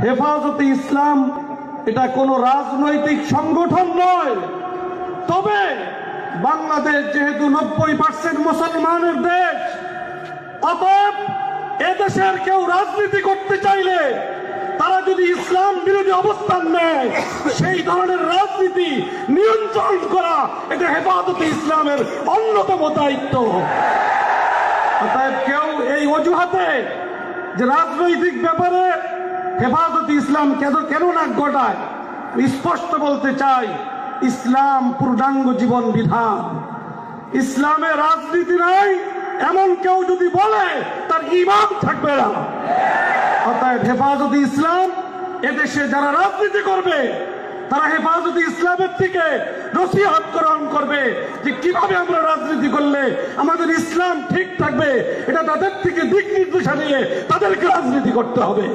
হেফাজতে ইসলাম এটা কোনো রাজনৈতিক সংগঠন নয়। তবে বাংলাদেশ যেহেতু 90% মুসলমানের দেশ, অতএব এদেশের কেউ রাজনীতি করতে চাইলে তারা যদি ইসলাম বিরোধী অবস্থান নেয়, সেই ধরনের রাজনীতি নিয়ন্ত্রণ করা এটা হেফাজতে ইসলামের অন্যতম দায়িত্ব। অতএব কেউ এই অজুহাতে যে রাজনৈতিক ব্যাপারে হেফাজতে ইসলাম কেন নাক গলায়, স্পষ্ট বলতে চাই, ইসলাম পূর্ণাঙ্গ জীবন বিধান, ইসলামে রাজনীতি নাই এমন কেউ যদি বলে তার ঈমান থাকবে না। অতএব হেফাজতে ইসলাম এদেশে যারা রাজনীতি করবে তারা হেফাজতে ইসলামের থেকে নসিহত গ্রহণ করবে যে কিভাবে আমরা রাজনীতি করলে আমাদের ইসলাম ঠিক থাকবে, এটা তাদের থেকে দিক নির্দেশনা নিয়ে তাদেরকে রাজনীতি করতে হবে।